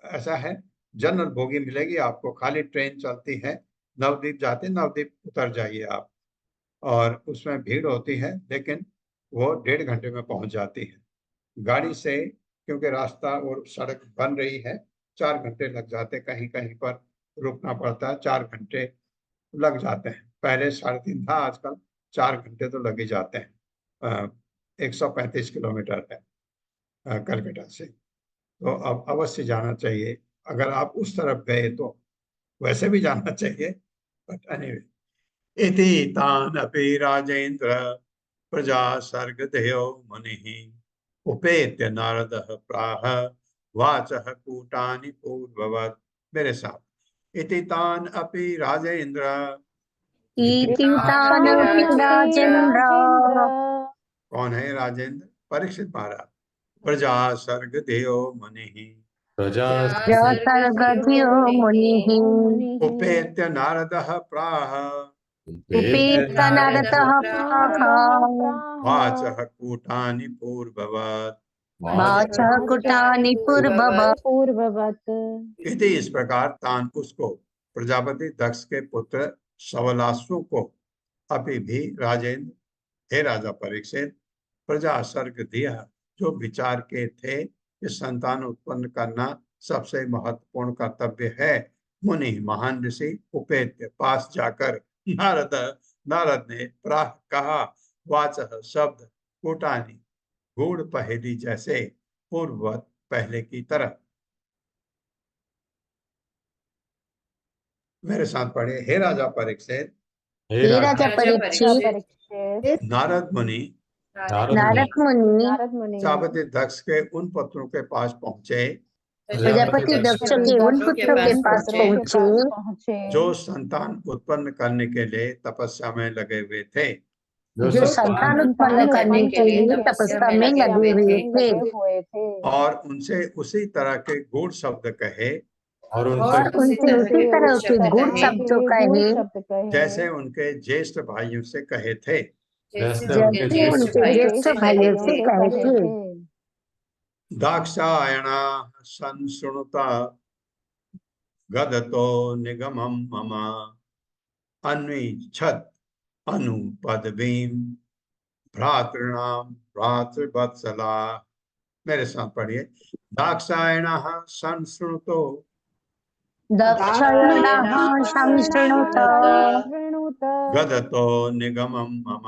ऐसा है, जनरल बोगी मिलेगी आपको, खाली ट्रेन चलती है, नवद्वीप जाते, नवद्वीप उतर जाइए आप, और उसमें भीड़ होती है, लेकिन वो 1.5 घंटे में पहुंच जाती है। गाड़ी से, क्योंकि रास्ता और सड़क बन रही है, 4 घंटे लग जाते, कहीं कहीं पर रुकना पड़ता है, 4 घंटे लग जाते हैं। पहले 3.5 था, आजकल 4 घंटे तो लग ही जाते हैं। 135 किलोमीटर है कलकत्ता से, तो अब अवश्य जाना चाहिए। अगर आप उस तरफ गए तो वैसे भी जाना चाहिए, बट एनीवे। इति तान अपि राजेंद्र प्रजा सर्गदेयो मुनिः उपेत्य नारदः प्राह वाचः कूटानि पूर्ववत्। मेरे साथ, इति तान अपि राजेंद्र। इति तान तानपि राजेन्द्र राजेन्द्र कौन है राजेंद्र? परीक्षित महाराज। प्रजा सर्गदेयो मुनिः प्रजा सर्गधियो मुनिः मुनिः उपेत्य नारदः प्राह उपेत नरतः प्राह वाचः कूटानि पूर्ववत्। वाचः कुटानि पूर्ववत्। पूर्ववत्। यदि इस प्रकार तान उसको, प्रजापति दक्ष के पुत्र सवलासु को, अभी भी राजेंद्र, हे राजा परीक्षित, प्रजा सर्ग दिया, जो विचार के थे कि संतान उत्पन्न करना सबसे महत्वपूर्ण कर्तव्य है, मुनि महान ऋषि उपेत्य पास जाकर नारद नारद ने प्राह कहा, वाचः शब्द, कूटानी गूढ़ पहेली जैसे, पूर्ववत पहले की तरह। मेरे साथ पढ़े, हे राजा परीक्षित, हे राजा परीक्षित, परीक्षित, नारद मुनि नारद मुनि नारद मुनि प्रजापति दक्ष के उन पुत्रों के पास पहुंचे प्रजापति दक्ष के उन पुत्रों के पास पहुंचे जो संतान उत्पन्न करने के लिए तपस्या में लगे हुए थे। जो संतान उत्पन्न करने के लिए तपस्या में लगे हुए थे, और उनसे उसी तरह के गूढ़ शब्द कहे और और उनसे उसी तरह के गूढ़ शब्दों कहे जैसे उनके ज्येष्ठ भाइयों से कहे थे। जैसे उनके ज्येष्ठ भाइयों से कहे थे। दाक्षायणा संशृणुता गदतो निगमं मम अन्विच्छत् अनुपदवीं भ्रातॄणां भ्रातृवत्सला। मेरे साथ पढ़िए, दाक्षायणः संशृणुतो दक्षिणः संशृणुत गदतो निगमं मम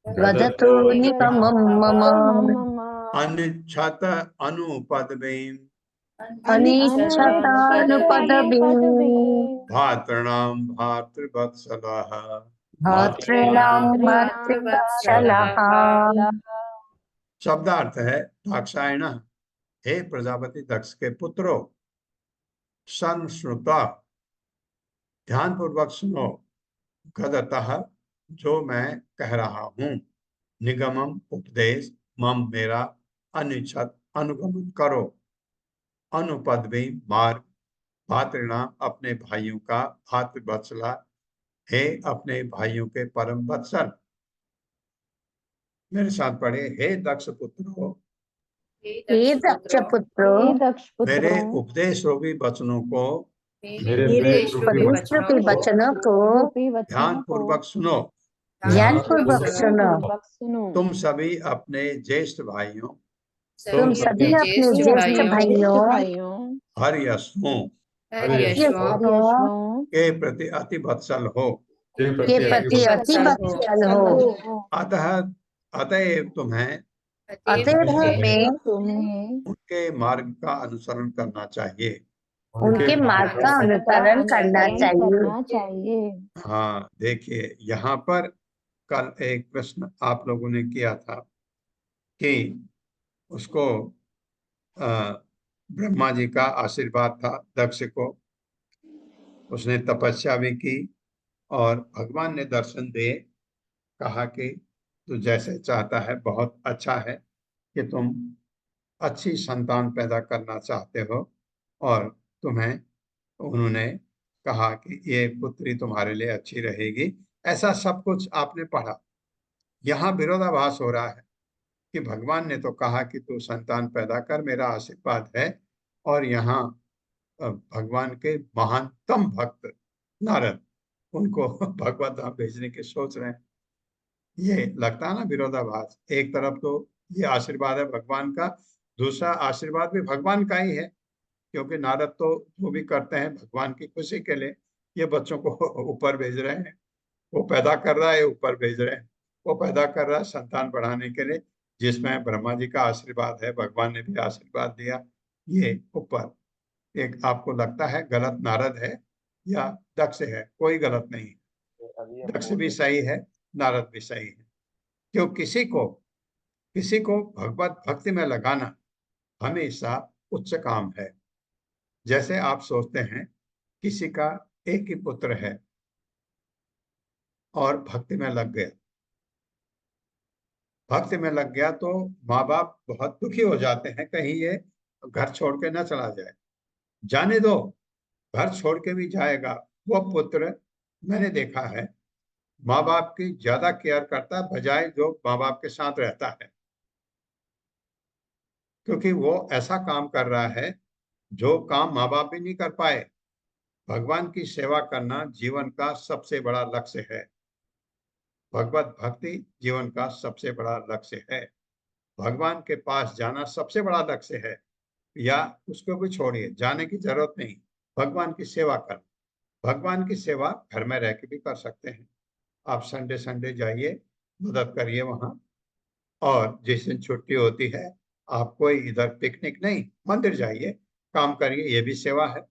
गदतो निगमं मम अनिच्छत अनुपदवीं अनिच्छतानुपदवीं भ्रातॄणां भ्रातृवत्सलाः। भर्तॄणां भर्तृवत्सलाः। शब्दार्थ है, दाक्षायण, हे प्रजापति दक्ष के पुत्रों, संश्रुता, ध्यान पूर्वक सुनो, गदतः, जो मैं कह रहा हूं, निगमम उपदेश, मम मेरा, अनिच्छत अनुगमन करो, अनुपदवी मार्ग, भातृणाम अपने भाइयों का, भातृवत्सला हे अपने भाइयों के परम वत्सल। मेरे साथ पढ़े, हे दक्ष पुत्रों, हे दक्ष पुत्रों, मेरे उपदेश रूपी वचनों को मेरे उपदेश रूपी वचनों को ध्यान पूर्वक सुनो। ध्यान पूर्वक सुनो। तुम सभी अपने ज्येष्ठ भाइयों तुम सभी अपने ज्येष्ठ भाइयों हर्यश्वों यशों के प्रति अति वत्सल हो। के प्रति अति वत्सल हो। अतः अतएव तुम्हें अतएव उनके मार्ग का अनुसरण करना चाहिए। उनके मार्ग का अनुसरण करना चाहिए। हाँ, देखिए यहाँ पर कल एक प्रश्न आप लोगों ने किया था कि उसको ब्रह्मा जी का आशीर्वाद था दक्ष को, उसने तपस्या भी की और भगवान ने दर्शन दिए, कहा कि तू जैसे चाहता है बहुत अच्छा है कि तुम अच्छी संतान पैदा करना चाहते हो और तुम्हें उन्होंने कहा कि ये पुत्री तुम्हारे लिए अच्छी रहेगी, ऐसा सब कुछ आपने पढ़ा। यहाँ विरोधाभास हो रहा है कि भगवान ने तो कहा कि तू संतान पैदा कर, मेरा आशीर्वाद है, और यहाँ भगवान के महानतम भक्त नारद उनको भगवत धाम भेजने की सोच रहे हैं। ये लगता है ना विरोधाभास। एक तरफ तो ये आशीर्वाद है भगवान का, दूसरा आशीर्वाद भी भगवान का ही है, क्योंकि नारद तो जो भी करते हैं भगवान की खुशी के लिए। ये बच्चों को ऊपर भेज रहे हैं, वो पैदा कर रहा है, ऊपर भेज रहे हैं। वो पैदा कर रहा है संतान बढ़ाने के लिए, जिसमें ब्रह्मा जी का आशीर्वाद है, भगवान ने भी आशीर्वाद दिया। ये ऊपर एक आपको लगता है गलत नारद है या दक्ष है? कोई गलत नहीं है, दक्ष भी सही है, नारद भी सही है। क्यों किसी को भगवत भक्ति में लगाना हमेशा उच्च काम है। जैसे आप सोचते हैं किसी का एक ही पुत्र है और भक्ति में लग गया, तो माँ बाप बहुत दुखी हो जाते हैं, कहीं ये घर छोड़ के ना चला जाए। जाने दो, घर छोड़ के भी जाएगा वो पुत्र। मैंने देखा है माँ बाप की ज्यादा केयर करता है बजाय जो माँ बाप के साथ रहता है, क्योंकि वो ऐसा काम कर रहा है जो काम माँ बाप भी नहीं कर पाए। भगवान की सेवा करना जीवन का सबसे बड़ा लक्ष्य है। भगवत भक्ति जीवन का सबसे बड़ा लक्ष्य है। भगवान के पास जाना सबसे बड़ा लक्ष्य है, या उसको भी छोड़िए, जाने की जरूरत नहीं। भगवान की सेवा कर, भगवान की सेवा घर में रह के भी कर सकते हैं। आप संडे जाइए, मदद करिए वहां, और जिस दिन छुट्टी होती है आप कोई इधर पिकनिक नहीं, मंदिर जाइए, काम करिए, ये भी सेवा है।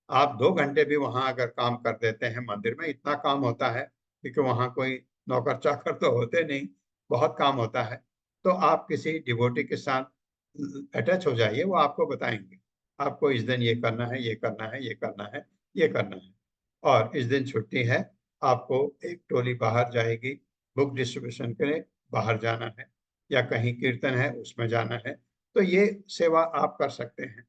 आप 2 घंटे भी वहां अगर काम कर देते हैं मंदिर में, इतना काम होता है क्योंकि वहां कोई नौकर चाकर तो होते नहीं, बहुत काम होता है। तो आप किसी डिवोटी के साथ अटैच हो जाइए, वो आपको बताएंगे आपको इस दिन ये करना है, ये करना है, ये करना है, ये करना है। और इस दिन छुट्टी है, आपको एक टोली बाहर जाएगी, बुक डिस्ट्रीब्यूशन के लिए बाहर जाना है, या कहीं कीर्तन है उसमें जाना है। तो ये सेवा आप कर सकते हैं,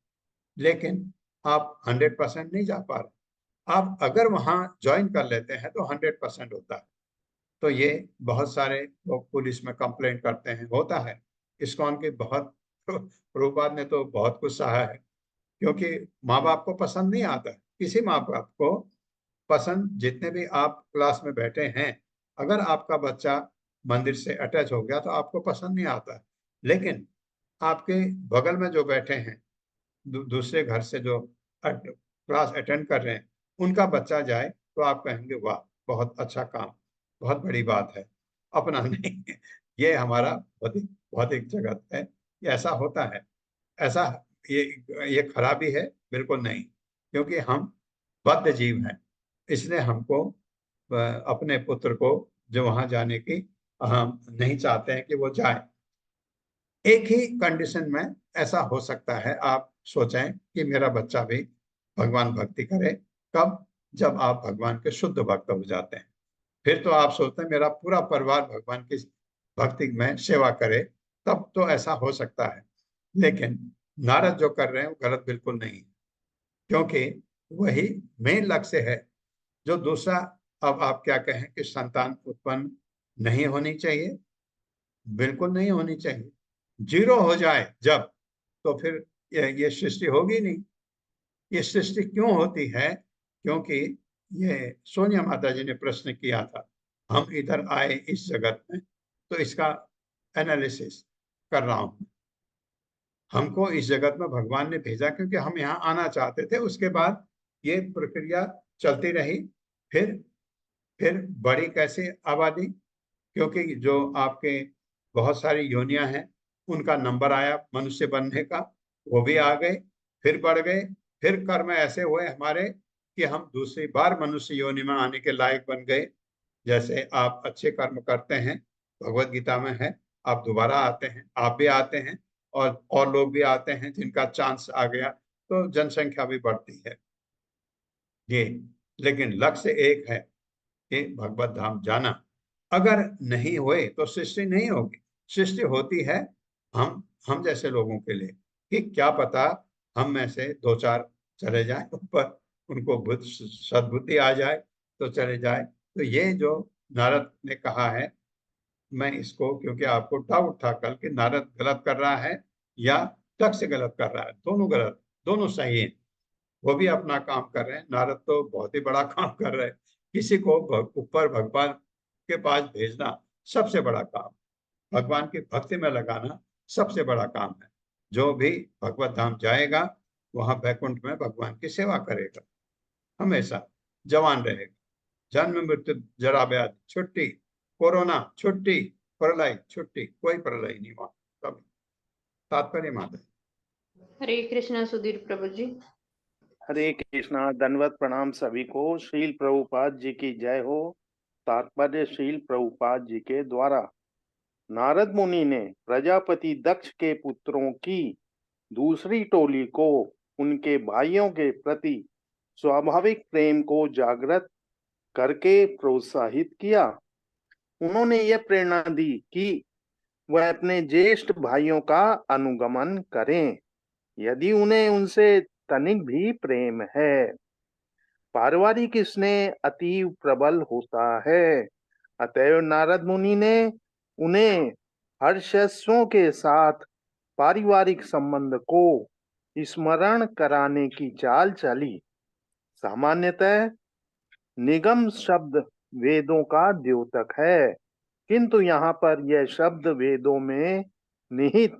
लेकिन आप 100% नहीं जा पा रहे। आप अगर वहां ज्वाइन कर लेते हैं तो 100% होता है। तो ये बहुत सारे लोग पुलिस में कंप्लेंट करते हैं, होता है। इस्कॉन की बहुत प्रभुपाद ने तो बहुत कुछ सहा है, क्योंकि माँ बाप को पसंद नहीं आता है। किसी माँ बाप को पसंद, जितने भी आप क्लास में बैठे हैं, अगर आपका बच्चा मंदिर से अटैच हो गया तो आपको पसंद नहीं आता है। लेकिन आपके बगल में जो बैठे हैं, दूसरे घर से जो क्लास अटेंड कर रहे हैं, उनका बच्चा जाए तो आप कहेंगे वाह, बहुत अच्छा काम, बहुत बड़ी बात है। अपना नहीं, ये हमारा भौतिक भौतिक जगत है, ये ऐसा होता है। ऐसा ये खराबी है? बिल्कुल नहीं, क्योंकि हम बद्ध जीव हैं, इसलिए हमको अपने पुत्र को जो वहां जाने की हम नहीं चाहते हैं कि वो जाए। एक ही कंडीशन में ऐसा हो सकता है, आप सोचें कि मेरा बच्चा भी भगवान भक्ति करे। कब? जब आप भगवान के शुद्ध भक्त हो जाते हैं, फिर तो आप सोचते हैं मेरा पूरा परिवार भगवान की भक्ति में सेवा करे, तब तो ऐसा हो सकता है। लेकिन नारद जो कर रहे हैं वो गलत बिल्कुल नहीं, क्योंकि वही मेन लक्ष्य है। जो दूसरा, अब आप क्या कहें कि संतान उत्पन्न नहीं होनी चाहिए? बिल्कुल नहीं होनी चाहिए। 0 हो जाए जब, तो फिर ये सृष्टि होगी नहीं। ये सृष्टि क्यों होती है? क्योंकि ये सोनिया माता जी ने प्रश्न किया था, हम इधर आए इस जगत में, तो इसका एनालिसिस कर रहा हूं। हमको इस जगत में भगवान ने भेजा क्योंकि हम यहाँ आना चाहते थे। उसके बाद ये प्रक्रिया चलती रही, फिर बड़ी कैसे आबादी, क्योंकि जो आपके बहुत सारी योनियां हैं उनका नंबर आया मनुष्य बनने का, वो भी आ गए, फिर बढ़ गए, फिर कर्म ऐसे हुए हमारे कि हम दूसरी बार मनुष्य योनि में आने के लायक बन गए। जैसे आप अच्छे कर्म करते हैं, भगवत गीता में है, आप दोबारा आते हैं, आप भी आते हैं, और लोग भी आते हैं जिनका चांस आ गया, तो जनसंख्या भी बढ़ती है। ये लेकिन लक्ष्य एक है कि भगवत धाम जाना। अगर नहीं हुए तो सृष्टि नहीं होगी। सृष्टि होती है, हम हम जैसे लोगों के लिए कि क्या पता हम में से 2-4 चले जाएं ऊपर, उनको सद्बुद्धि आ जाए तो चले जाए। तो ये जो नारद ने कहा है, मैं इसको, क्योंकि आपको डाउट था कल कि नारद गलत कर रहा है या दक्ष गलत कर रहा है, दोनों गलत, दोनों सही है। वो भी अपना काम कर रहे हैं, नारद तो बहुत ही बड़ा काम कर रहे हैं। किसी को ऊपर भगवान के पास भेजना सबसे बड़ा काम, भगवान की भक्ति में लगाना सबसे बड़ा काम है। जो भी भगवत धाम जाएगा वहां बैकुंठ में भगवान की सेवा करेगा, हमेशा जवान रहेगा। जन्म मृत्यु जरा व्याधि छुट्टी, कोरोना छुट्टी, प्रलय छुट्टी, कोई प्रलय नहीं वहां कभी। तात्पर्य माता। हरे कृष्णा सुधीर प्रभु जी। हरे कृष्णा, दंडवत प्रणाम सभी को। श्रील प्रभुपाद जी की जय हो। तात्पर्य श्रील प्रभुपाद जी के द्वारा नारद मुनि ने प्रजापति दक्ष के पुत्रों की दूसरी टोली को उनके भाइयों के प्रति स्वाभाविक प्रेम को जागृत करके प्रोत्साहित किया। उन्होंने यह प्रेरणा दी कि वह अपने ज्येष्ठ भाइयों का अनुगमन करें यदि उन्हें उनसे तनिक भी प्रेम है। पारिवारिक स्नेह अतीव प्रबल होता है, अतएव नारद मुनि ने उन्हें हर्षस्वों के साथ पारिवारिक संबंध को स्मरण कराने की चाल चली। सामान्यतः निगम शब्द वेदों का द्योतक है, किंतु यहाँ पर यह शब्द वेदों में निहित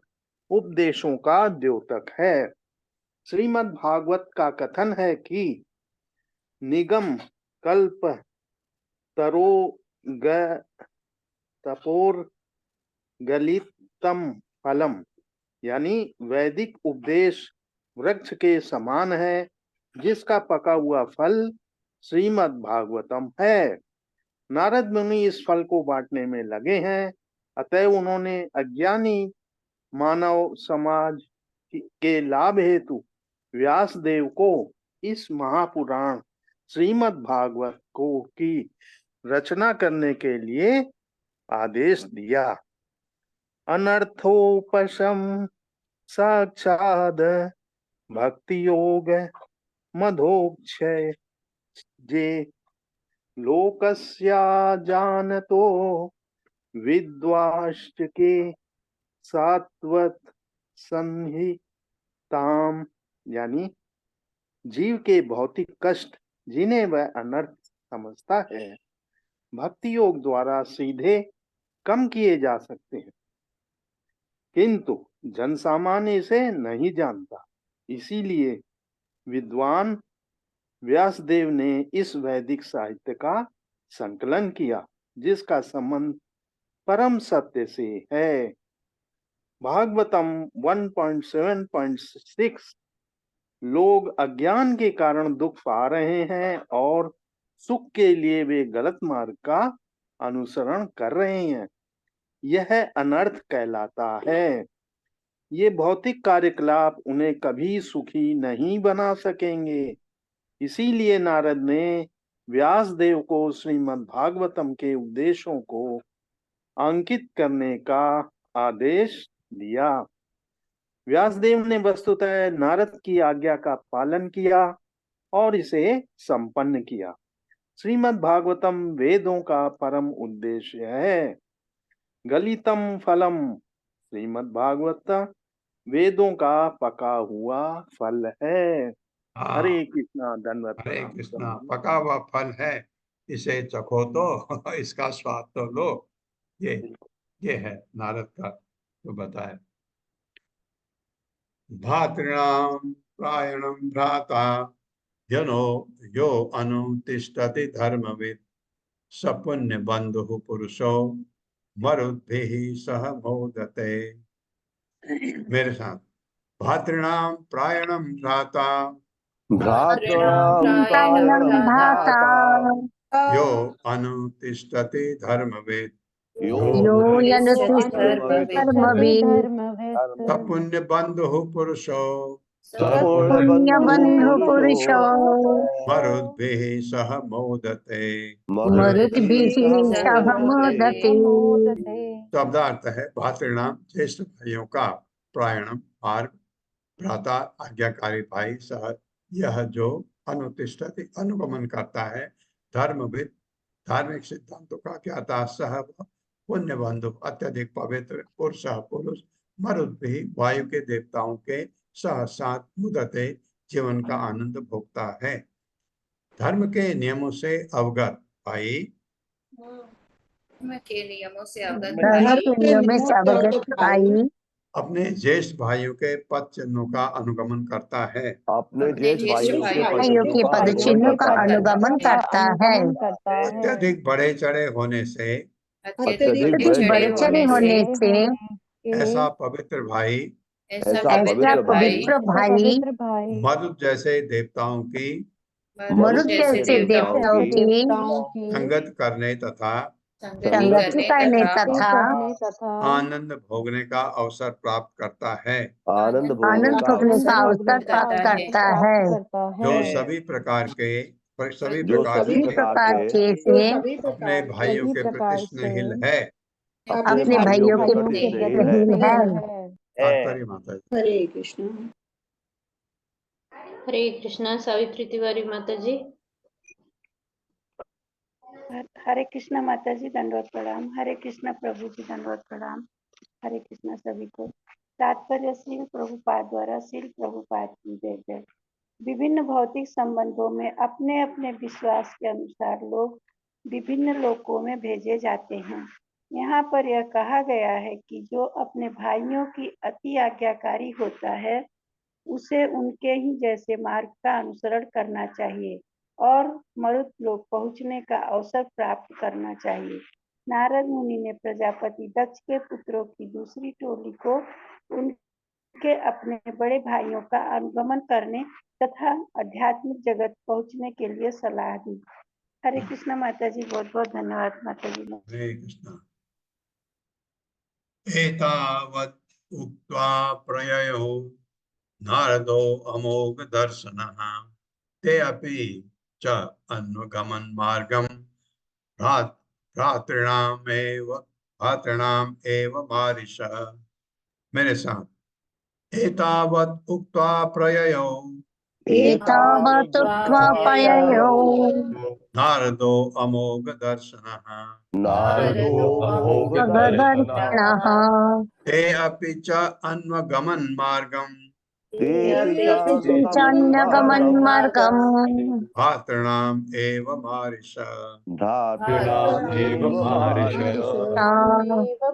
उपदेशों का द्योतक है। श्रीमद् भागवत का कथन है कि निगम कल्प तपोर गलितम फलम, यानी वैदिक उपदेश वृक्ष के समान है जिसका पका हुआ फल श्रीमद् भागवतम है। नारद मुनि इस फल को बांटने में लगे हैं, अतएव उन्होंने अज्ञानी मानव समाज के लाभ हेतु व्यासदेव को इस महापुराण श्रीमद् भागवत को की रचना करने के लिए आदेश दिया। अनर्थोपशम साक्षाद भक्ति योग मधोक्षय जे लोकस्या जानतो विद्वाश्च के सात्वत संहिताम, यानी जीव के भौतिक कष्ट जिन्हें वह अनर्थ समझता है भक्ति योग द्वारा सीधे कम किए जा सकते हैं, किंतु जन सामान्य इसे नहीं जानता। इसीलिए विद्वान व्यासदेव ने इस वैदिक साहित्य का संकलन किया जिसका संबंध परम सत्य से है। भागवतम 1.7.6 लोग अज्ञान के कारण दुख पा रहे हैं और सुख के लिए वे गलत मार्ग का अनुसरण कर रहे हैं, यह अनर्थ कहलाता है। ये भौतिक कार्यकलाप उन्हें कभी सुखी नहीं बना सकेंगे। इसीलिए नारद ने व्यासदेव को श्रीमद् भागवतम के उपदेशों को अंकित करने का आदेश दिया। व्यासदेव ने वस्तुतः नारद की आज्ञा का पालन किया और इसे संपन्न किया। श्रीमद् भागवतम वेदों का परम उद्देश्य है। गलितम फलम, श्रीमद् भागवत वेदों का पका हुआ फल है। हरे कृष्णा, धन्यवाद। हरे कृष्णा, पका हुआ फल है, इसे चखो तो इसका स्वाद तो लो। ये है नारद का जो बताया। भातृणाम प्रायणम भ्राता जनो यो अनुतिष्ठति धर्मविद सपुण्य बंधु पुरुषो मरुद्भिः सह मोदते। मेरे साथ, भातृणाम प्रायणम भ्राता यो अनुतिष्ठति धर्मविद सपुण्य बंधु पुरुषो मरुद्भिः सह मोदते। शब्दार्थ है भातृणाम, ज्येष्ठ भाइयों का प्रायणम मार्ग भ्राता आज्ञाकारी भाई सह यह जो अनुतिष्ठति अनुगमन करता है धर्मविद धार्मिक सिद्धांतों का ज्ञाता सह पुण्य बंधु अत्यधिक पवित्र पुरुष पुरुष मरुद्भी वायु के देवताओं के सह साथ मुदते जीवन का आनंद भोगता है। धर्म के नियमों से अवगत भाई धर्म के नियमों से अवगत धर्म भाई के नियमों से अवगत भाई अपने ज्येष्ठ भाइयों के पद चिन्हों का अनुगमन करता है। अपने ज्येष्ठ भाइयों के भाइयों के पद चिन्हों का अनुगमन करता है। अत्यधिक बढ़े चढ़े होने से अत्यधिक बढ़े चढ़े होने से ऐसा पवित्र भाई ऐसा पवित्र भाई मरुद जैसे देवताओं की मरुद जैसे देवताओं की संगत करने तथा संगति करने तथा आनंद भोगने का अवसर प्राप्त करता है। आनंद भोगने का अवसर प्राप्त करता है। जो सभी प्रकार के सभी प्रकार के से अपने भाइयों के प्रति स्नेहिल है। अपने भाइयों के प्रति स्नेहिल है। तात्पर्य माता जी। हरे कृष्ण। हरे कृष्णा सावित्री तिवारी माता जी। हरे कृष्णा माता जी, दंडवत प्रणाम। हरे कृष्णा प्रभु जी, दंडवत प्रणाम। हरे कृष्णा सभी को। तात्पर्य श्रील प्रभुपाद द्वारा श्रील प्रभुपाद की जय। विभिन्न भौतिक संबंधों में अपने अपने विश्वास के अनुसार लोग विभिन्न लोकों में भेजे जाते हैं। यहाँ पर यह कहा गया है कि जो अपने भाइयों की अति आज्ञाकारी होता है उसे उनके ही जैसे मार्ग का अनुसरण करना चाहिए और मरुत लोक पहुँचने का अवसर प्राप्त करना चाहिए। नारद मुनि ने प्रजापति दक्ष के पुत्रों की दूसरी टोली को उनके अपने बड़े भाइयों का अनुगमन करने तथा आध्यात्मिक जगत पहुँचने के लिए सलाह दी। हरे कृष्ण माता जी, बहुत बहुत धन्यवाद माता जी। हरे कृष्ण। एतावत् उक्त्वा प्रययो नारदो अमोघ दर्शनः ते अपि च अन्वगमन मार्गम भ्रातॄणाम एव मारिष। मेरे साथ एतावत् उक्त्वा प्रययो एतावत् उक्त्वा प्रययो नारदो अमोघ दर्शनः दर्शनः ते अपि च अन्वगमन मार्गम चान्यगमन मार्गम भ्रातॄणाम एव मारिष।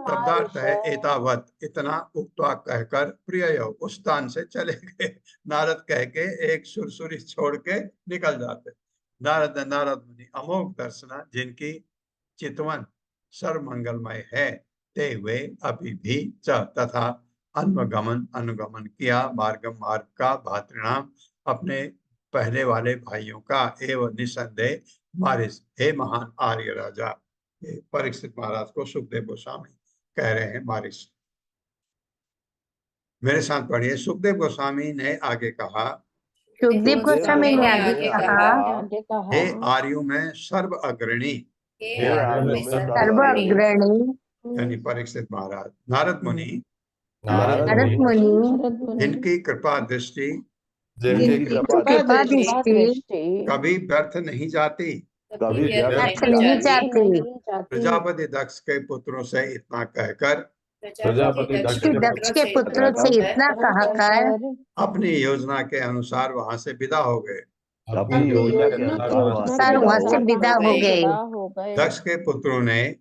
शब्दार्थ है एतावत इतना उक्त्वा कहकर प्रिय उस स्थान से चले गए। नारद कह के एक सुरसुरी छोड़ के निकल जाते। नारद मुनि अमोघ दर्शन जिनकी चितवन सर्वमंगलमय है ते वे अभी भी च तथा अनुगमन किया मार्ग का भातृणाम अपने पहले वाले भाइयों का एवं निसंदेह मारिस हे महान आर्य राजा। परीक्षित महाराज को सुखदेव गोस्वामी कह रहे हैं मारिस। मेरे साथ पढ़िए। सुखदेव गोस्वामी ने आगे कहा, सुखदेव गोस्वामी ने आगे कहा, हे आर्यों में सर्व अग्रणी सर्व अग्रणी यानी परीक्षित महाराज नारद मुनि जिनकी कृपा दृष्टि कभी व्यर्थ नहीं जाती, प्रजापति दक्ष के पुत्रों से इतना कहकर दक्ष के पुत्रों से इतना कहकर अपनी योजना के अनुसार वहां से विदा हो गए। वहां से विदा हो गए। दक्ष के पुत्रों ने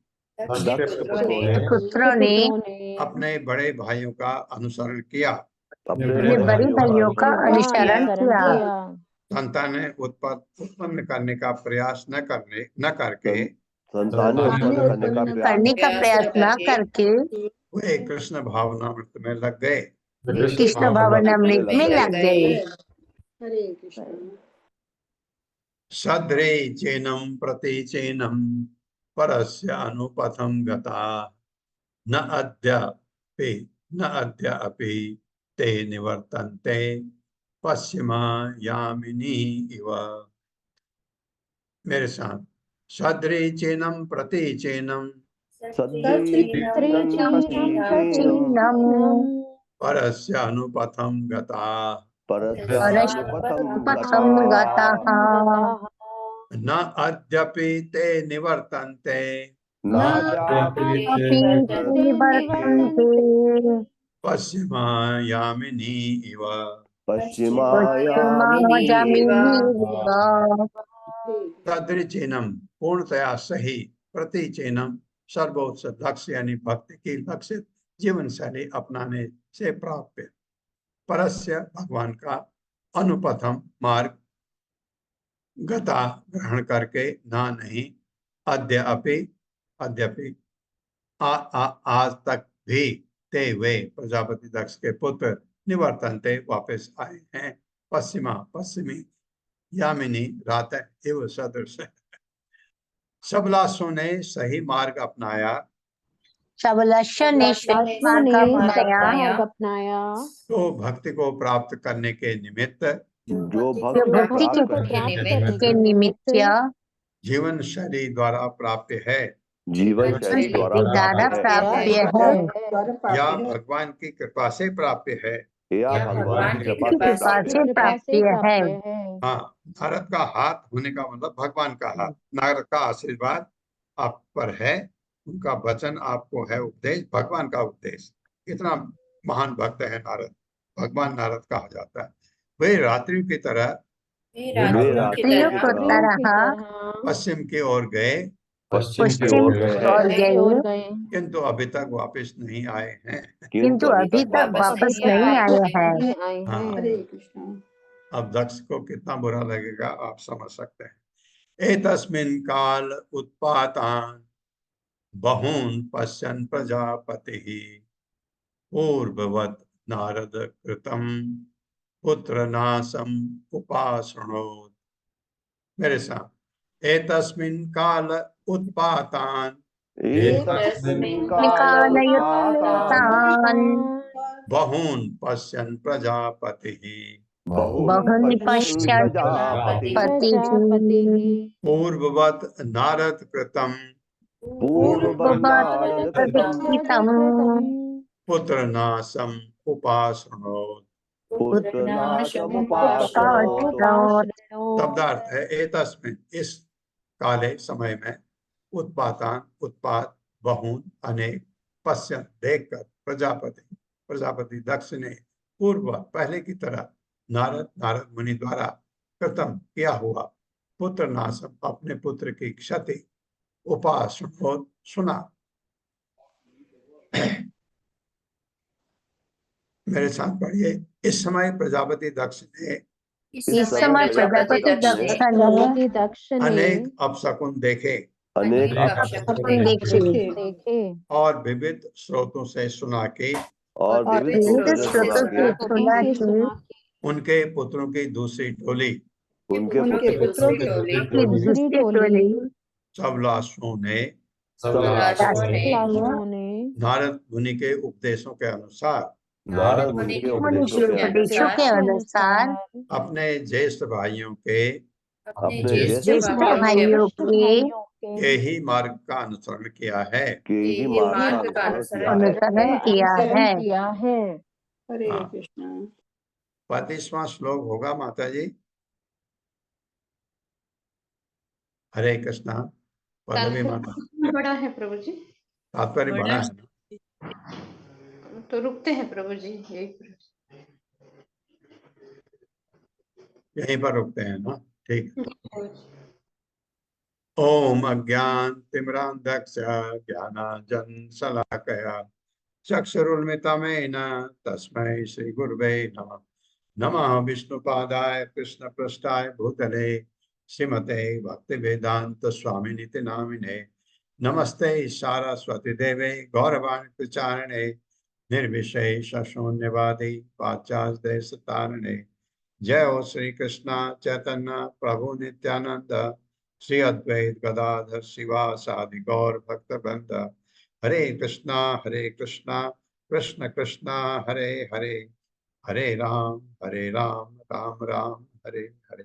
अपने बड़े भाइयों का अनुसरण किया। अपने बड़े भाइयों का अनुसरण किया। संतान ने उत्पन्न करने का प्रयास न करके वे कृष्ण भावनामृत में लग गए। कृष्ण भावनामृत में लग गए। हरे कृष्ण। सद्रे चेनम प्रति चेनम परस्य अनुपथम गता न अद्य अपि ते निवर्तन्ते पश्चिमा यामिनी इव। मेरे साथ सद्रे चेनम प्रति चेनम परस्य अनुपथम गता परस्योपथं गताः न अद्यपि ते निवर्तन्ते नाद्यापि ते निवर्तन्ते पश्चिमायामिनी इव। पश्चिमायामिनीव तद्रिचीनम पूर्णतया सही, प्रतिचीनम सर्वोच्च लक्ष्य यानी भक्ति की लक्ष्य जीवन शैली अपनाने से प्राप्त। परस्य भगवान का अनुपथम मार्ग गता ग्रहण करके ना नहीं, अद्यपि आज तक भी ते वे प्रजापति दक्ष के पुत्र निवर्तनते वापस आए हैं। पश्चिमी यामिनी रात एवं सदृश। सबलासों ने सही मार्ग अपनाया, सबलस्य ने सही मार्ग अपनाया तो भक्ति को प्राप्त करने के निमित्त जो जो भक्ति के निमित्त जीवन शैली द्वारा प्राप्त है, जीवन शैली द्वारा प्राप्त है या भगवान की कृपा से प्राप्त है, या भगवान की कृपा से प्राप्त है। हाँ, नारद का हाथ होने का मतलब भगवान का हाथ, नारद का आशीर्वाद आप पर है, उनका वचन आपको है उपदेश, भगवान का उपदेश। इतना महान भक्त है नारद, भगवान नारद कहा जाता है। वे रात्रि की तरह पश्चिम की ओर गए, किंतु अभी तक वापस नहीं आए हैं। किंतु अभी तक वापस नहीं आए हैं। हरे कृष्ण। अब दक्ष को कितना बुरा लगेगा आप समझ सकते हैं। एतस्मिन् काल उत्पातान बहून पश्यन् प्रजापतिः पूर्ववत् नारद कृतं पुत्र नाशम उपासनोत्। मेरे साथ, एतस्मिन् काल उत्पातान बहून पश्यन् प्रजापतिः बहुनि पश्यन् प्रजापतिः पूर्ववत् नारद कृतं पुत्र नाशम उपासनोत्। शब्दार्थ है एतस्मिन् इस काले समय में, उत्पात बहुन अनेक, पश्यन् देखकर, प्रजापति दक्ष ने पूर्व पहले की तरह नारद मुनि द्वारा कृतम किया हुआ पुत्र नाशम अपने पुत्र की क्षति उपासनोत् सुना। मेरे साथ पढ़िए। इस समय प्रजापति दक्ष ने अनेक अपशकुन देखे और विविध स्रोतों से सुना कि उनके पुत्रों की दूसरी टोली सबलासों ने नारद मुनि के उपदेशों के अनुसार अपने ज्येष्ठ भाइयों के यही मार्ग का अनुसरण किया है। हरे कृष्ण। 35वां श्लोक होगा माता जी। हरे कृष्णा। पल्लवी माता, बड़ा है प्रभु जी, तात्पर्य बड़ा है, तो रुकते हैं प्रभु जी, यहीं पर रुकते हैं ना, ठीक। ओम अज्ञान तिमिरांधस्य ज्ञानांजन शलाकया चक्षुरुन्मिलितं तस्मै श्री गुरुवे नमः। नमः विष्णुपादाय कृष्णपृष्ठाय भूतले श्रीमते भक्तिवेदांत स्वामिनिति नामिने। नमस्ते सारस्वती देवे गौरवाणी प्रचारिणे निर्विशेष शून्यवादी पाश्चात्य देशतारिणे। जय हो श्री कृष्ण चैतन्य प्रभु नित्यानंद श्री अद्वैत गदाधर शिवासादि गौर भक्त वृंद। हरे कृष्णा कृष्ण कृष्णा हरे हरे, हरे राम राम राम हरे हरे।